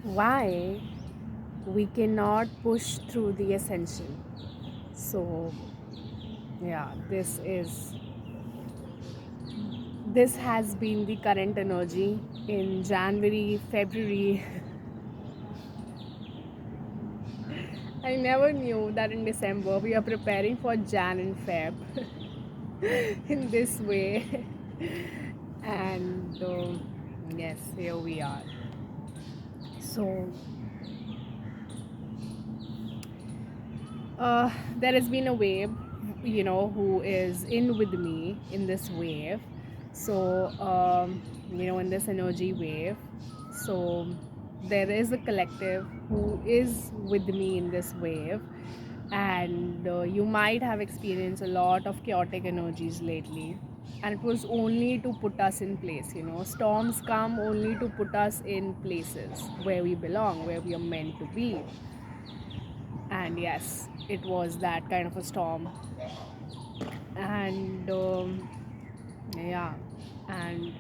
why we cannot push through the essential. So, yeah, this has been the current energy in January, February. I never knew that in December we are preparing for Jan and Feb in this way. And yes, here we are. So, there has been a wave, who is in with me in this wave. So, in this energy wave. So, there is a collective who is with me in this wave. And you might have experienced a lot of chaotic energies lately. And it was only to put us in place. Storms come only to put us in places where we belong, where we are meant to be. And yes, it was that kind of a storm. And yeah, and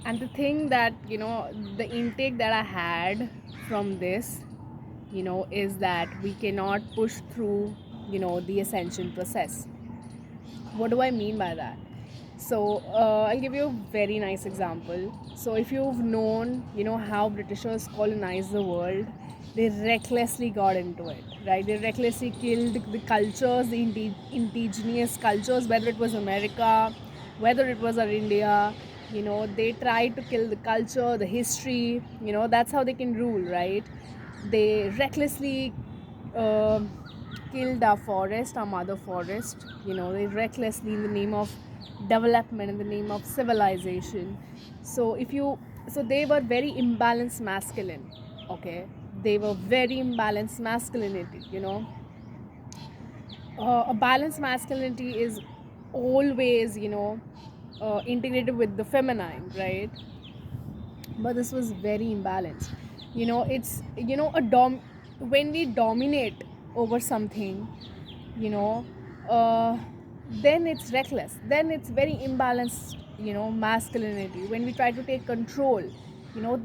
and the thing that the intake that I had from this, is that we cannot push through the ascension process. What do I mean by that? So I'll give you a very nice example. So if you've known, how Britishers colonized the world, they recklessly got into it, right? They recklessly killed the cultures, the indigenous cultures, whether it was America, whether it was our India. They tried to kill the culture, the history. That's how they can rule, right? They recklessly uh, killed our forest, our mother forest. They recklessly, in the name of development, in the name of civilization. So they were very imbalanced masculine. Okay, they were very imbalanced masculinity. A balanced masculinity is always integrated with the feminine, right? But this was very imbalanced. It's a when we dominate over something, you know uh, then it's reckless, then it's very imbalanced, masculinity. When we try to take control,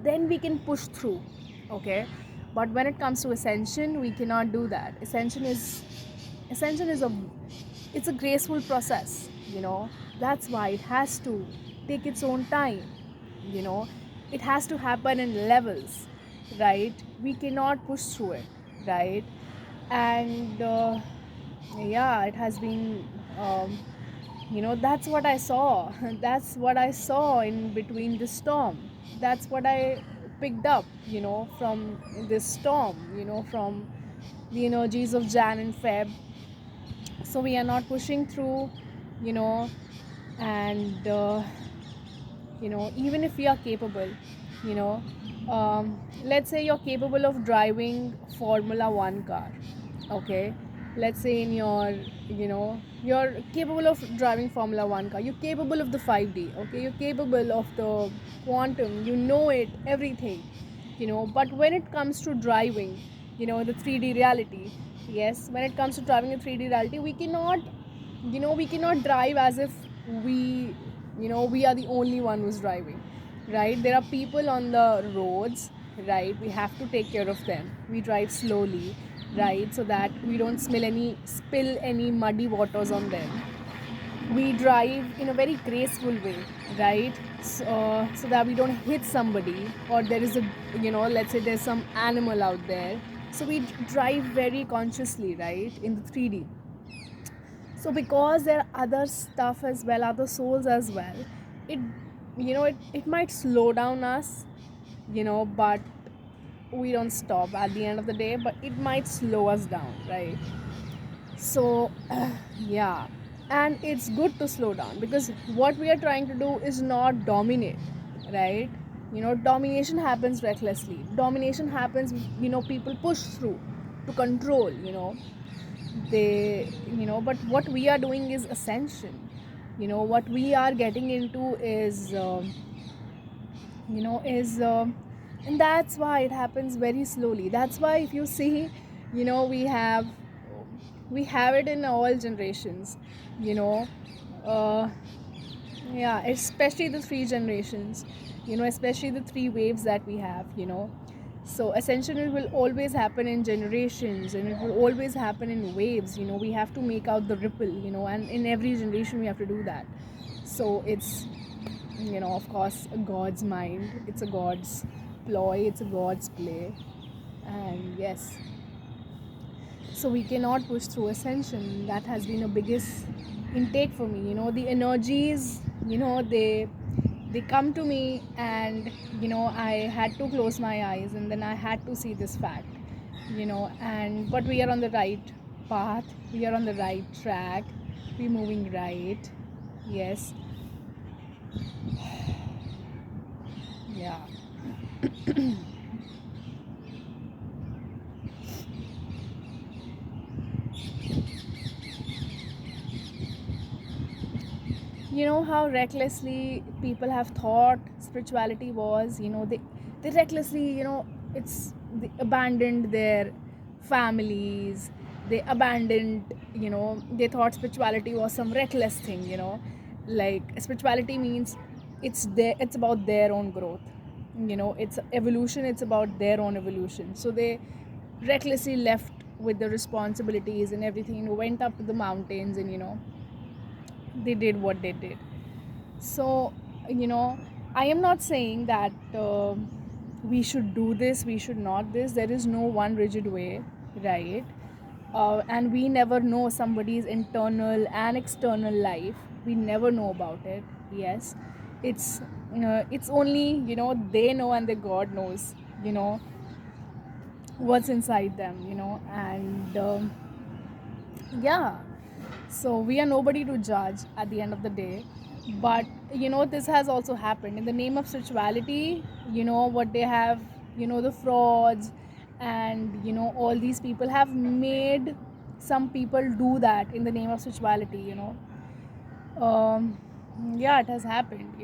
then we can push through. Okay, but when it comes to ascension, we cannot do that. Ascension is a it's a graceful process. That's why it has to take its own time. you know it has to happen in levels, right? We cannot push through it, right? And yeah, it has been that's what I saw. That's what I saw in between the storm. That's what I picked up, from this storm, from the energies of Jan and Feb. So we are not pushing through, you know and even if we are capable, you know let's say you're capable of driving Formula 1 car. Okay, let's say in your, you're capable of driving Formula 1 car, you're capable of the 5D. Okay, you're capable of the quantum, it, everything. But when it comes to driving, the 3D reality, yes, when it comes to driving the 3D reality, we cannot drive as if we we are the only one who's driving, right? There are people on the roads, right? We have to take care of them. We drive slowly, right, so that we don't spill any muddy waters on them. We drive in a very graceful way, right? So that we don't hit somebody, or there is a, let's say there's some animal out there. So we drive very consciously, right, in the 3D. So because there are other stuff as well, other souls as well, it it might slow down us, but we don't stop at the end of the day, but it might slow us down, right? So yeah, and it's good to slow down, because what we are trying to do is not dominate, right? Domination happens recklessly. Domination happens, people push through to control, they but what we are doing is ascension. What we are getting into is is and that's why it happens very slowly. That's why if you see, we have it in all generations, you know uh, yeah, especially the three generations. especially the three waves that we have. So ascension, it will always happen in generations, and it will always happen in waves. We have to make out the ripple, and in every generation we have to do that. So it's, of course, a God's mind, it's a God's ploy, it's a God's play. And yes, so we cannot push through ascension. That has been a biggest intake for me. The energies, they come to me, and I had to close my eyes, and then I had to see this fact. And but we are on the right path, we are on the right track, we're moving right. Yes. Yeah. How recklessly people have thought spirituality was. They recklessly, they abandoned their families, they abandoned, they thought spirituality was some reckless thing. Like spirituality means it's about their own growth. It's evolution, it's about their own evolution. So they recklessly left with the responsibilities and everything, went up to the mountains, and they did what they did. So, I am not saying that we should do this, we should not this. There is no one rigid way, right? And we never know somebody's internal and external life. We never know about it. Yes, it's only, they know, and the God knows, what's inside them, and yeah. So we are nobody to judge at the end of the day. But this has also happened in the name of spirituality. What they have, the frauds, and all these people have made some people do that in the name of spirituality. Yeah, it has happened.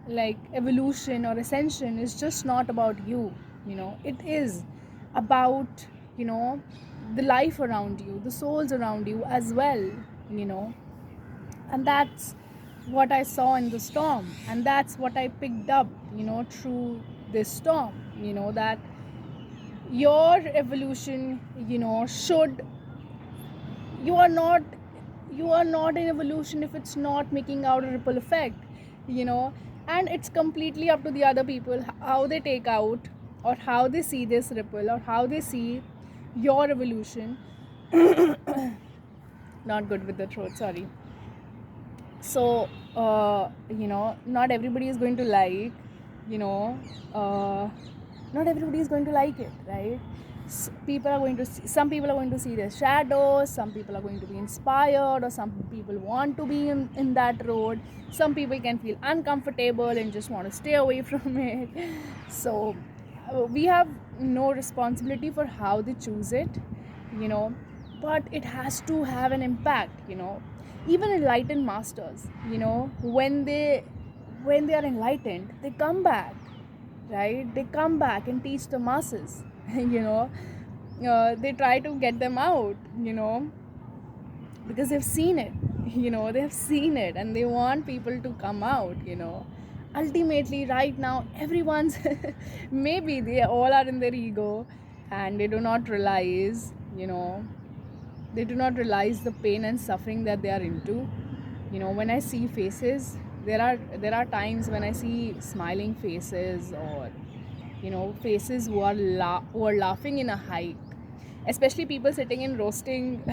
Like evolution or ascension is just not about you. It is about, the life around you, the souls around you as well. And that's what I saw in the storm, and that's what I picked up, through this storm. That your evolution, should, you are not in evolution if it's not making out a ripple effect. And it's completely up to the other people how they take out, or how they see this ripple, or how they see your evolution. Not good with the throat, sorry. So not everybody is going to like, not everybody is going to like it, right? People are going to see, some people are going to see their shadows, some people are going to be inspired, or some people want to be in that road, some people can feel uncomfortable and just want to stay away from it. So we have no responsibility for how they choose it, but it has to have an impact. Even enlightened masters, when they are enlightened, they come back, right? They come back and teach the masses. They try to get them out, because they've seen it. They have seen it, and they want people to come out. Ultimately, right now, everyone's maybe they all are in their ego, and they do not realize, they do not realize the pain and suffering that they are into. When I see faces, there are times when I see smiling faces, or faces who are laughing in a hike, especially people sitting in roasting.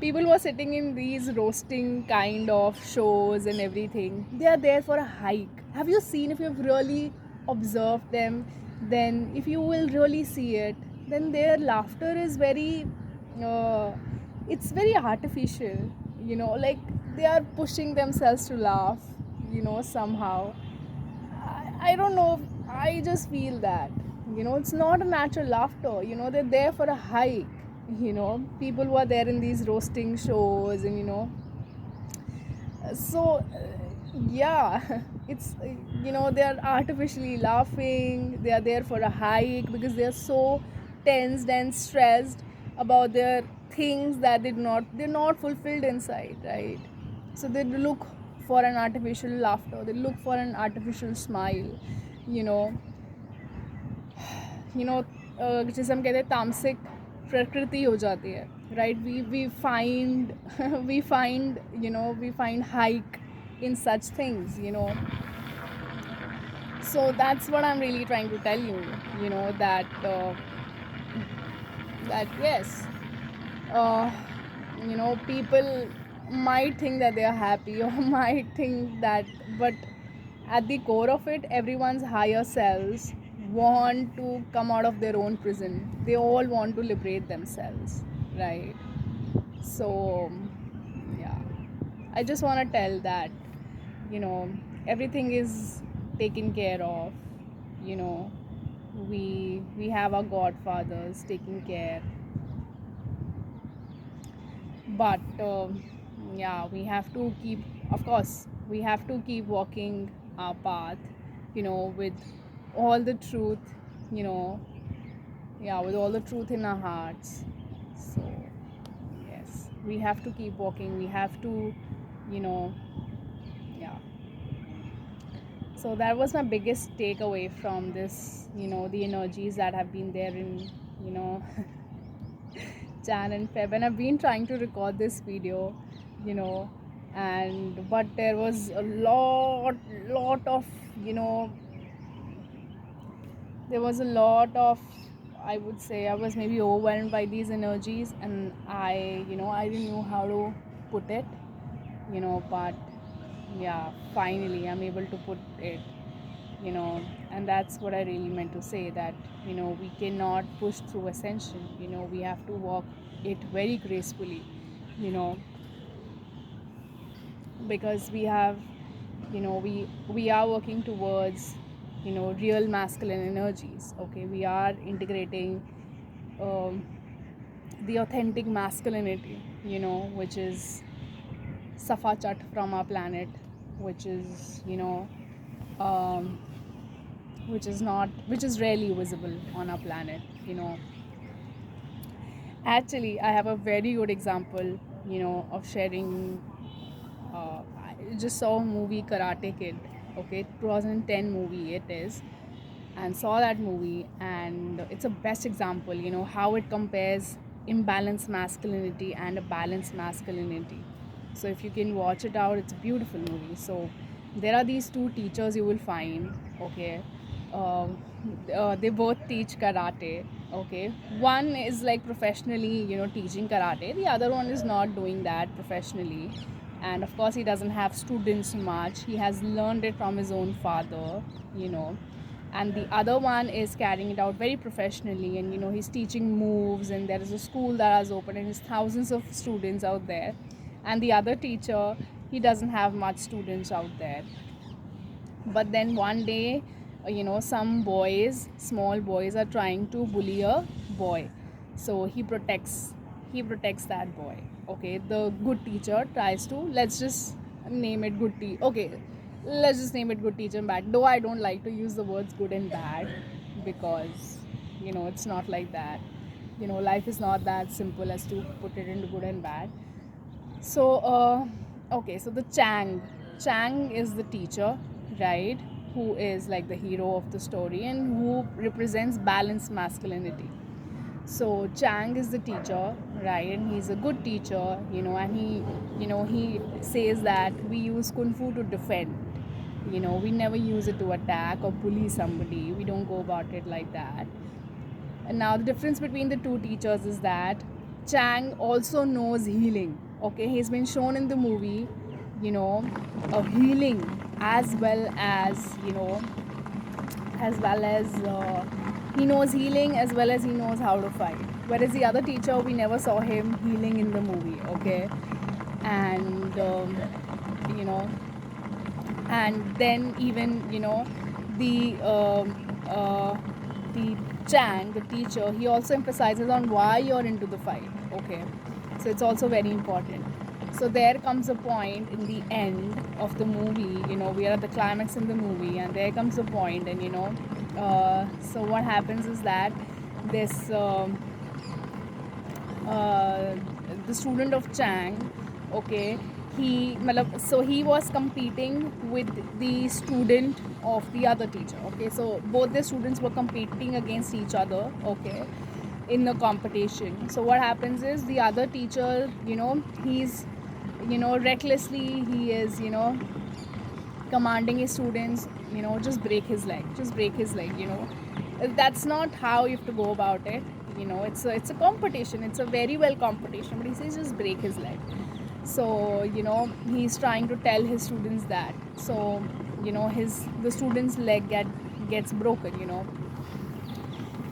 People who are sitting in these roasting kind of shows and everything, they are there for a hike. Have you seen, if you've really observed them, then if you will really see it, then their laughter is very it's very artificial. Like they are pushing themselves to laugh, somehow. I don't know, I just feel that, it's not a natural laughter. They're there for a hike. People who are there in these roasting shows, and so yeah. It's, they are artificially laughing, they are there for a hike because they are so tensed and stressed about their things that they're not fulfilled inside, right? So they look for an artificial laughter, they look for an artificial smile, you know. जिसे हम कहते हैं तामसिक प्रकृति हो जाती है, right? We find we find hike in such things, so that's what I'm really trying to tell you, that yes, uh, people might think that they are happy or might think that, but at the core of it, everyone's higher selves want to come out of their own prison. They all want to liberate themselves, right? So yeah, I just want to tell that, everything is taken care of. We have our godfathers taking care, but yeah, we have to keep, of course, we have to keep walking our path, with all the truth, you know with all the truth in our hearts. So yes, we have to keep walking, we have to, you know yeah. So that was my biggest takeaway from this, the energies that have been there in, Jan and Feb. And I've been trying to record this video, you know, but there was a lot of, there was a lot of, I would say I was maybe overwhelmed by these energies, and I didn't know how to put it, but yeah, finally I'm able to put it, and that's what I really meant to say, that we cannot push through ascension, we have to walk it very gracefully, because we have, we are working towards, real masculine energies. Okay, we are integrating the authentic masculinity, which is Safa Chat from our planet, which is, which is rarely visible on our planet, Actually, I have a very good example, of sharing. I just saw a movie, Karate Kid, okay, 2010 movie it is, and saw that movie, and it's a best example, how it compares imbalanced masculinity and a balanced masculinity. So if you can watch it out, it's a beautiful movie. So there are these two teachers you will find, okay. They both teach karate, okay. One is like professionally, teaching karate. The other one is not doing that professionally, and of course he doesn't have students much. He has learned it from his own father, and the other one is carrying it out very professionally, and he's teaching moves, and there is a school that has opened, and there's thousands of students out there. And the other teacher, he doesn't have much students out there. But then one day, some boys, small boys, are trying to bully a boy, so he protects that boy. Okay, the good teacher tries to, let's just name it let's just name it good teacher and bad, though I don't like to use the words good and bad, because it's not like that. Life is not that simple as to put it into good and bad. So okay, so the Chang is the teacher, right, who is like the hero of the story and who represents balanced masculinity. So Chang is the teacher, right, and he's a good teacher, and he says that we use kung fu to defend, we never use it to attack or bully somebody. We don't go about it like that. And now the difference between the two teachers is that Chang also knows healing. Okay, he's been shown in the movie, of healing, as well as he knows healing as well as he knows how to fight. Whereas the other teacher, we never saw him healing in the movie. Okay, and and then even the Chang, the teacher, he also emphasizes on why you're into the fight. Okay, so it's also very important. So there comes a point in the end of the movie, we are at the climax in the movie, and there comes a point, and so what happens is that this the student of Chang, okay, so he was competing with the student of the other teacher. Okay, so both the students were competing against each other. Okay, in the competition. So what happens is the other teacher, he's, recklessly, he is, commanding his students, just break his leg, just break his leg. That's not how you have to go about it. It's a competition, it's a very well competition, but he says just break his leg. So he's trying to tell his students that. So the student's leg gets broken.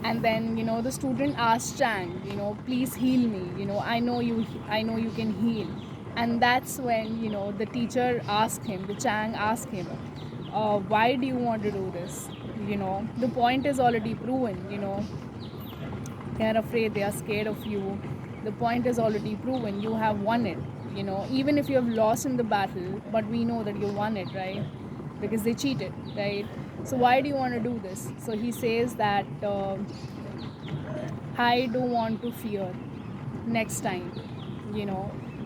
And then the student asked Chang, please heal me. I know you can heal. And that's when the teacher asked him, the Chang asked him, why do you want to do this? The point is already proven. They are afraid, they are scared of you. The point is already proven, you have won it. Even if you have lost in the battle, but we know that you won it, right? Because they cheated, right? So why do you want to do this? So he says that I don't want to fear next time.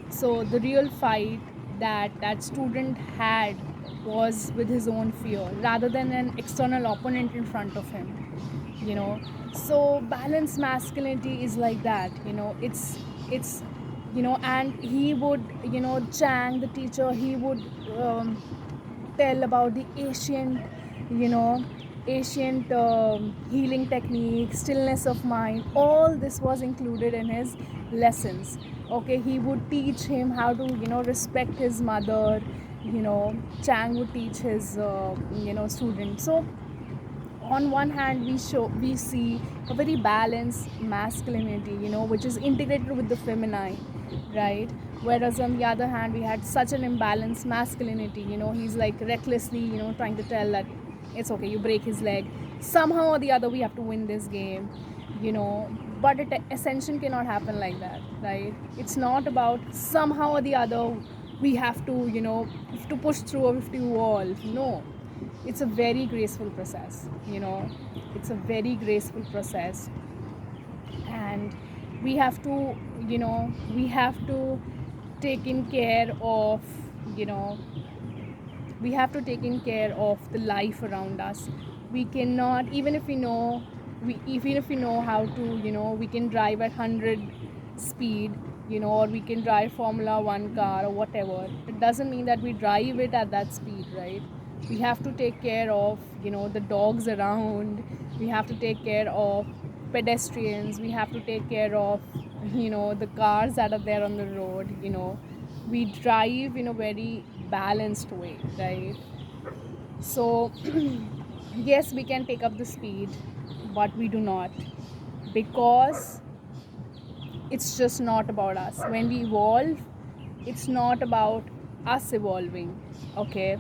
So the real fight that student had was with his own fear rather than an external opponent in front of him. So balanced masculinity is like that. It's and he would, Chang, the teacher, he would tell about the ancient healing technique, stillness of mind. All this was included in his lessons. Okay, he would teach him how to respect his mother. Chang would teach his student. So on one hand we see a very balanced masculinity, which is integrated with the feminine, right? Whereas on the other hand we had such an imbalanced masculinity. He's like recklessly trying to tell that it's okay, you break his leg, somehow or the other we have to win this game. But ascension cannot happen like that, right? It's not about somehow or the other we have to push through or we have to evolve. No, it's a very graceful process. It's a very graceful process. And we have to take in care of we have to take in care of the life around us. We cannot, even if we know how to, we can drive at 100 speed, or we can drive Formula 1 car or whatever. It doesn't mean that we drive it at that speed, right? We have to take care of the dogs around. We have to take care of pedestrians. We have to take care of the cars that are there on the road. We drive in a very balanced way, right? So yes, we can take up the speed, but we do not, because it's just not about us. When we evolve, it's not about us evolving. Okay,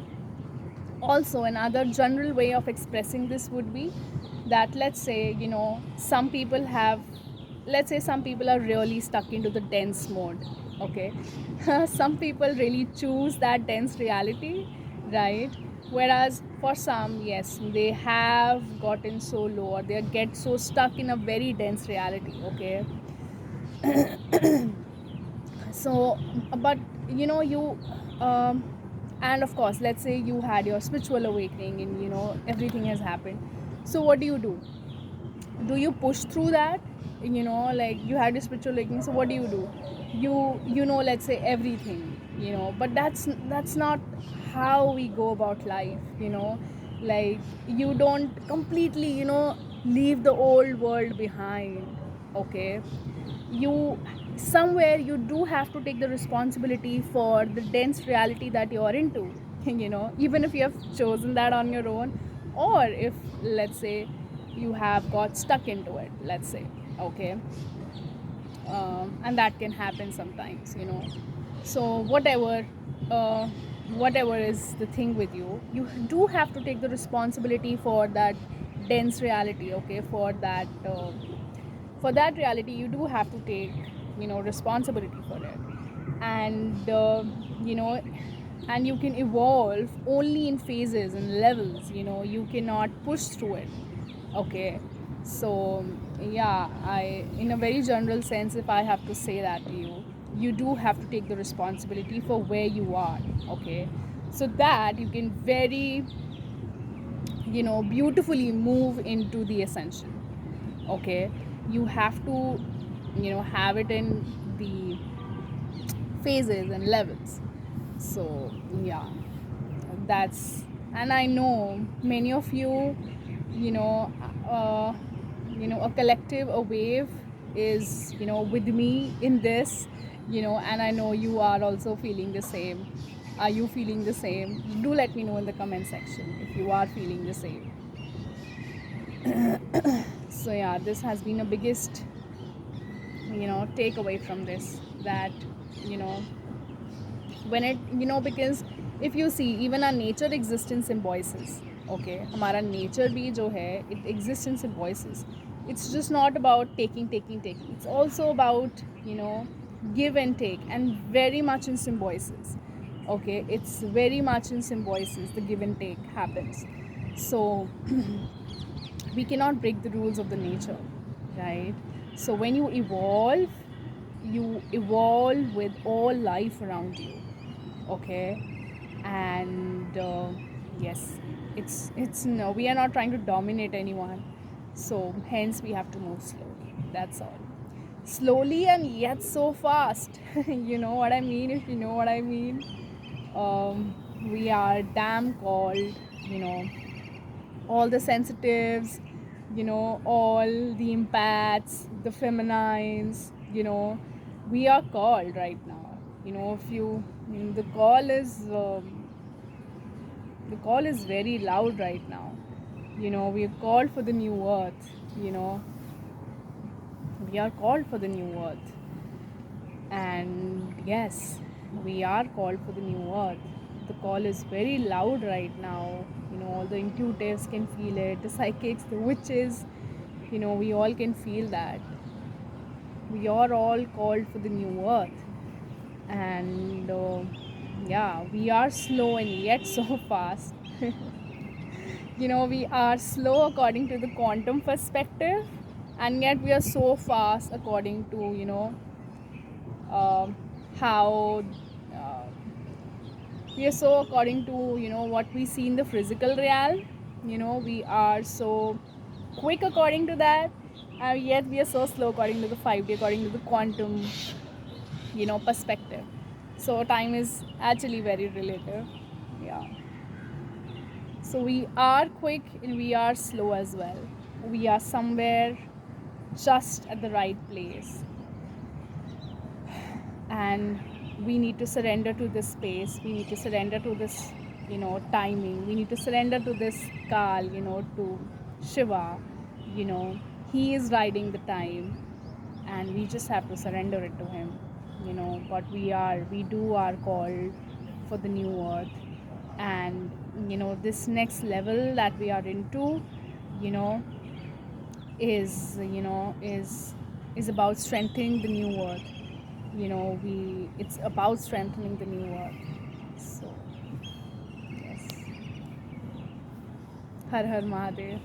also another general way of expressing this would be that, let's say some people are really stuck into the dense mode. Okay, some people really choose that dense reality, right? Whereas for some, yes, they have gotten so low, or they get so stuck in a very dense reality. Okay, so but you and of course, let's say you had your spiritual awakening and everything has happened. So what do you push through that? Like you had a spiritual awakening, so what do? Let's say everything, but that's not how we go about life. Like you don't completely leave the old world behind. Okay, you somewhere you do have to take the responsibility for the dense reality that you are into. Even if you have chosen that on your own, or if, let's say, you have got stuck into it, let's say. Okay, and that can happen sometimes. So whatever is the thing with you, you do have to take the responsibility for that dense reality. Okay, for that reality you do have to take responsibility for it. And and you can evolve only in phases and levels. You cannot push through it. Okay, so yeah, I, in a very general sense, if I have to say that to you, you do have to take the responsibility for where you are, okay, so that you can very, beautifully move into the ascension, okay. You have to, have it in the phases and levels. So yeah, that's, and I know many of you, you know uh, a collective, a wave is, with me in this, and I know you are also feeling the same. Are you feeling the same? Do let me know in the comment section if you are feeling the same. So yeah, this has been a biggest, takeaway from this, that, you know when it, because if you see, even our nature exists in symbiosis, okay, हमारा nature भी जो है, it exists in symbiosis. It's just not about taking, it's also about, give and take, and very much in symbiosis, okay. It's very much in symbiosis, the give and take happens. So we cannot break the rules of the nature, right? So when you evolve with all life around you, okay. And yes, it's no, we are not trying to dominate anyone, so hence we have to move slowly, that's all. Slowly and yet so fast. You know what I mean, if you know what I mean. We are damn called, you know all the sensitives, all the empaths, the feminines, we are called right now. If you, the call is very loud right now. We are called for the new earth. We are called for the new earth. And yes, we are called for the new earth. The call is very loud right now. All the intuitives can feel it, the psychics, the witches, we all can feel that. We are all called for the new earth. And yeah, we are slow and yet so fast. We are slow according to the quantum perspective, and yet we are so fast according to, um how uh, we are so according to, what we see in the physical realm. We are so quick according to that, and yet we are so slow according to the 5D, according to the quantum, perspective. So time is actually very relative. Yeah. So we are quick and we are slow as well. We are somewhere just at the right place, and we need to surrender to this space. We need to surrender to this, timing. We need to surrender to this Kal, to Shiva. you know he is riding the time, and we just have to surrender it to him. But we do are called for the new earth. And this next level that we are into, you know is about strengthening the new earth. We it's about strengthening the new earth. So yes, har har Mahadev.